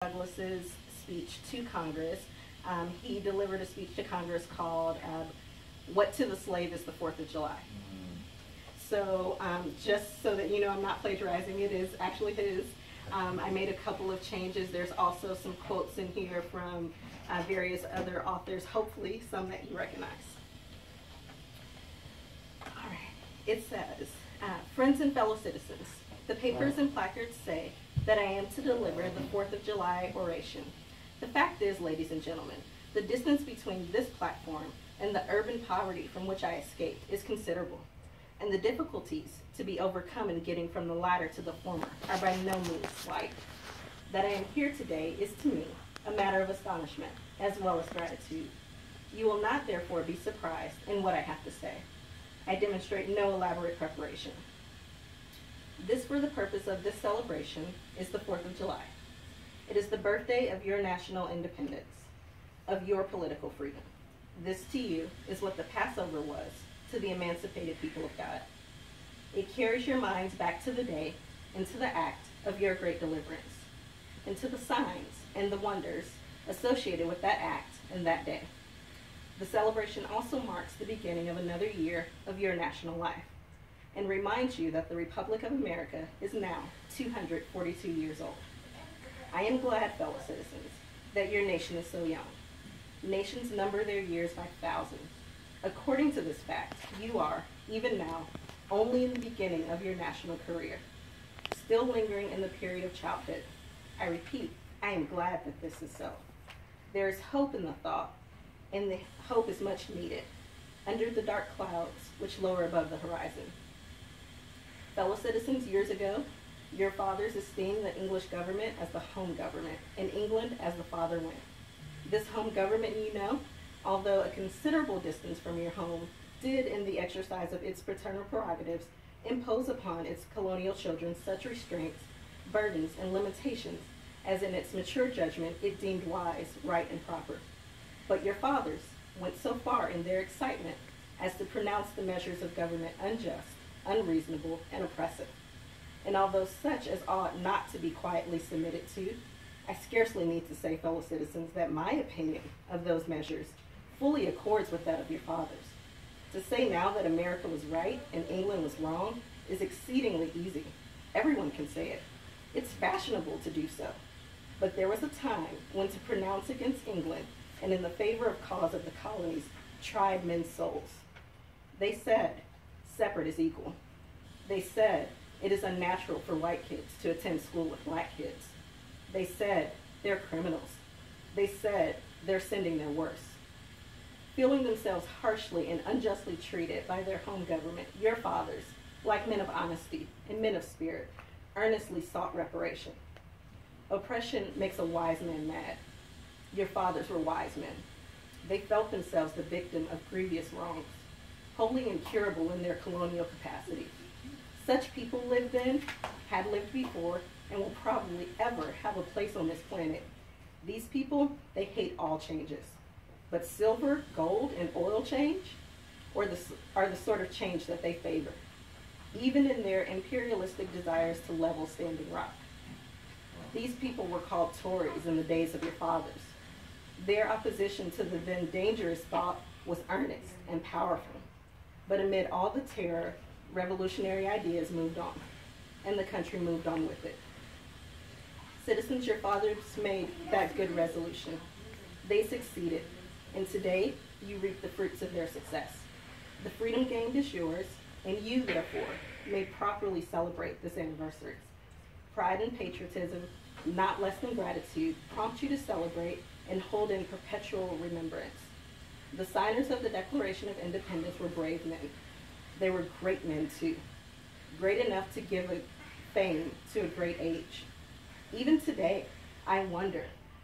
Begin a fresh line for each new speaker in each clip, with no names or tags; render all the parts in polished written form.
Douglas's speech to Congress. He delivered a speech to Congress called What to the Slave is the 4th of July. So just so that you know I'm not plagiarizing, it is actually his. I made a couple of changes. There's also some quotes in here from various other authors, hopefully some that you recognize. All right, it says, friends and fellow citizens, the papers and placards say that I am to deliver the 4th of July oration. The fact is, ladies and gentlemen, the distance between this platform and the urban poverty from which I escaped is considerable, and the difficulties to be overcome in getting from the latter to the former are by no means slight. That I am here today is to me a matter of astonishment as well as gratitude. You will not therefore be surprised in what I have to say. I demonstrate no elaborate preparation. This, for the purpose of this celebration, is the 4th of July. It is the birthday of your national independence, of your political freedom. This to you is what the Passover was to the emancipated people of God. It carries your minds back to the day and to the act of your great deliverance, and to the signs and the wonders associated with that act and that day. The celebration also marks the beginning of another year of your national life, and reminds you that the Republic of America is now 242 years old. I am glad, fellow citizens, that your nation is so young. Nations number their years by thousands. According to this fact, you are, even now, only in the beginning of your national career, still lingering in the period of childhood. I repeat, I am glad that this is so. There is hope in the thought, and the hope is much needed, under the dark clouds which lower above the horizon. Fellow citizens, years ago, your fathers esteemed the English government as the home government, and England as the father went. This home government, you know, although a considerable distance from your home, did, in the exercise of its paternal prerogatives, impose upon its colonial children such restraints, burdens, and limitations as in its mature judgment it deemed wise, right, and proper. But your fathers went so far in their excitement as to pronounce the measures of government unjust, unreasonable, and oppressive. And although such as ought not to be quietly submitted to, I scarcely need to say, fellow citizens, that my opinion of those measures fully accords with that of your fathers. To say now that America was right and England was wrong is exceedingly easy. Everyone can say it. It's fashionable to do so. But there was a time when to pronounce against England and in the favor of cause of the colonies tried men's souls. They said, separate is equal. They said, it is unnatural for white kids to attend school with black kids. They said, they're criminals. They said, they're sending their worst. Feeling themselves harshly and unjustly treated by their home government, your fathers, like men of honesty and men of spirit, earnestly sought reparation. Oppression makes a wise man mad. Your fathers were wise men. They felt themselves the victim of grievous wrongs, wholly incurable in their colonial capacity. Such people lived then, had lived before, and will probably ever have a place on this planet. These people, they hate all changes. But silver, gold, and oil change are the sort of change that they favor, even in their imperialistic desires to level standing rock. These people were called Tories in the days of your fathers. Their opposition to the then dangerous thought was earnest and powerful. But amid all the terror, revolutionary ideas moved on, and the country moved on with it. Citizens, your fathers made that good resolution. They succeeded, and today you reap the fruits of their success. The freedom gained is yours, and you, therefore, may properly celebrate this anniversary. Pride and patriotism, not less than gratitude, prompt you to celebrate and hold in perpetual remembrance. The signers of the Declaration of Independence were brave men. They were great men, too, great enough to give a fame to a great age. Even today, I wonder,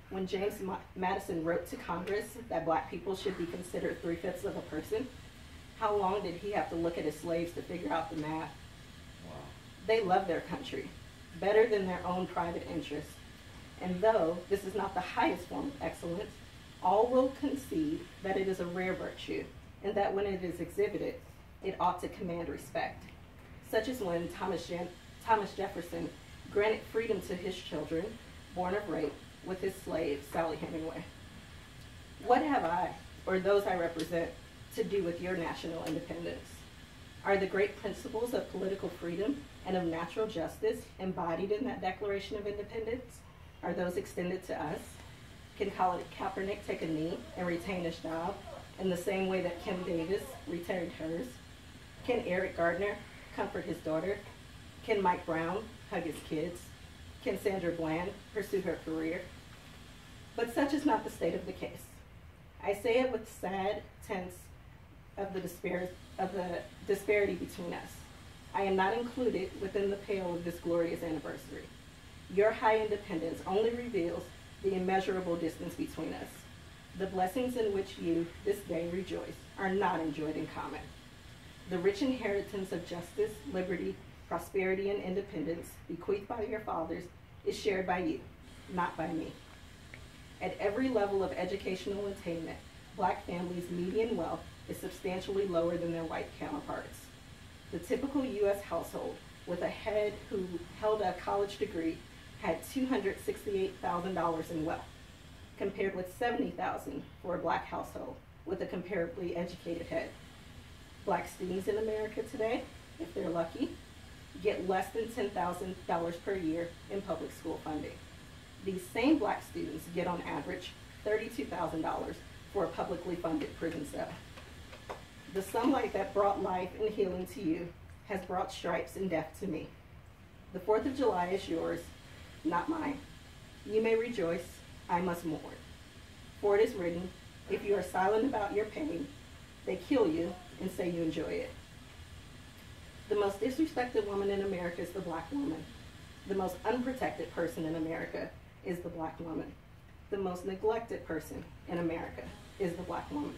when James Madison wrote to Congress that black people should be considered 3/5 of a person, how long did he have to look at his slaves to figure out the math? Wow. They love their country better than their own private interests. And though this is not the highest form of excellence, all will concede that it is a rare virtue, and that when it is exhibited, it ought to command respect, such as when Thomas Jefferson granted freedom to his children, born of rape, with his slave, Sally Hemingway. What have I, or those I represent, to do with your national independence? Are the great principles of political freedom and of natural justice embodied in that Declaration of Independence? Are those extended to us? Can Colin Kaepernick take a knee and retain his job in the same way that Kim Davis retained hers? Can Eric Gardner comfort his daughter? Can Mike Brown hug his kids? Can Sandra Bland pursue her career? But such is not the state of the case. I say it with sad sense of the disparity between us. I am not included within the pale of this glorious anniversary. Your high independence only reveals the immeasurable distance between us. The blessings in which you, this day, rejoice are not enjoyed in common. The rich inheritance of justice, liberty, prosperity, and independence bequeathed by your fathers is shared by you, not by me. At every level of educational attainment, Black families' median wealth is substantially lower than their white counterparts. The typical U.S. household with a head who held a college degree had $268,000 in wealth, compared with $70,000 for a Black household with a comparably educated head. Black students in America today, if they're lucky, get less than $10,000 per year in public school funding. These same Black students get on average $32,000 for a publicly funded prison cell. The sunlight that brought life and healing to you has brought stripes and death to me. The 4th of July is yours, not mine. You may rejoice, I must mourn. For it is written, if you are silent about your pain, they kill you and say you enjoy it. The most disrespected woman in America is the Black woman. The most unprotected person in America is the Black woman. The most neglected person in America is the Black woman.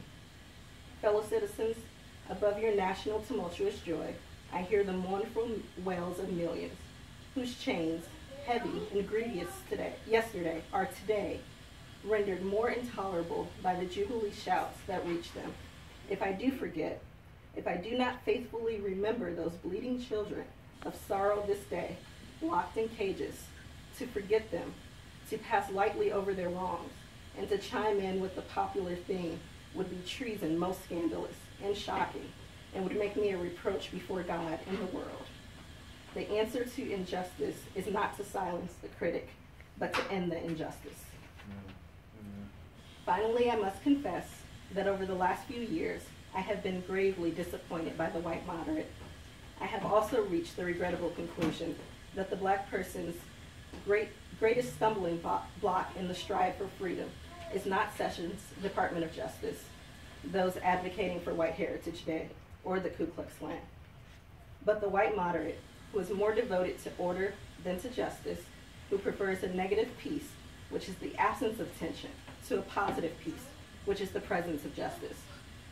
Fellow citizens, above your national tumultuous joy, I hear the mournful wails of millions, whose chains, heavy and grievous yesterday, are today rendered more intolerable by the jubilee shouts that reach them. If I do forget, if I do not faithfully remember those bleeding children of sorrow this day, locked in cages, to forget them, to pass lightly over their wrongs, and to chime in with the popular theme would be treason most scandalous and shocking, and would make me a reproach before God and the world. The answer to injustice is not to silence the critic, but to end the injustice. Finally, I must confess that over the last few years, I have been gravely disappointed by the white moderate. I have also reached the regrettable conclusion that the Black person's greatest stumbling block in the strive for freedom is not Sessions' Department of Justice, those advocating for White Heritage Day, or the Ku Klux Klan, but the white moderate who is more devoted to order than to justice, who prefers a negative peace, which is the absence of tension, to a positive peace, which is the presence of justice,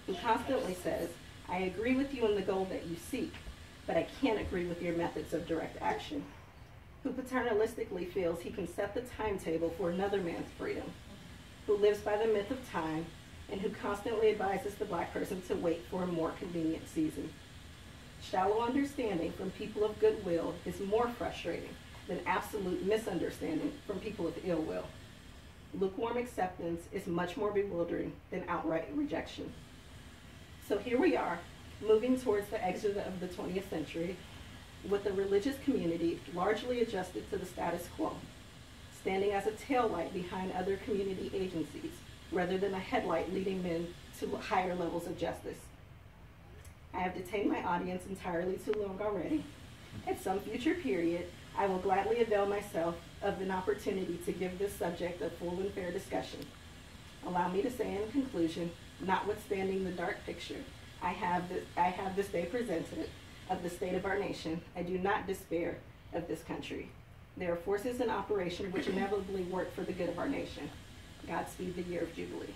who constantly says, I agree with you in the goal that you seek, but I can't agree with your methods of direct action, who paternalistically feels he can set the timetable for another man's freedom, who lives by the myth of time, and who constantly advises the Black person to wait for a more convenient season. Shallow understanding from people of goodwill is more frustrating than absolute misunderstanding from people of ill will. Lukewarm acceptance is much more bewildering than outright rejection. So here we are, moving towards the exit of the 20th century, with the religious community largely adjusted to the status quo, standing as a taillight behind other community agencies, rather than a headlight leading men to higher levels of justice. I have detained my audience entirely too long already. At some future period, I will gladly avail myself of an opportunity to give this subject a full and fair discussion. Allow me to say in conclusion, notwithstanding the dark picture I have this day presented of the state of our nation, I do not despair of this country. There are forces in operation which inevitably work for the good of our nation. Godspeed the year of Jubilee.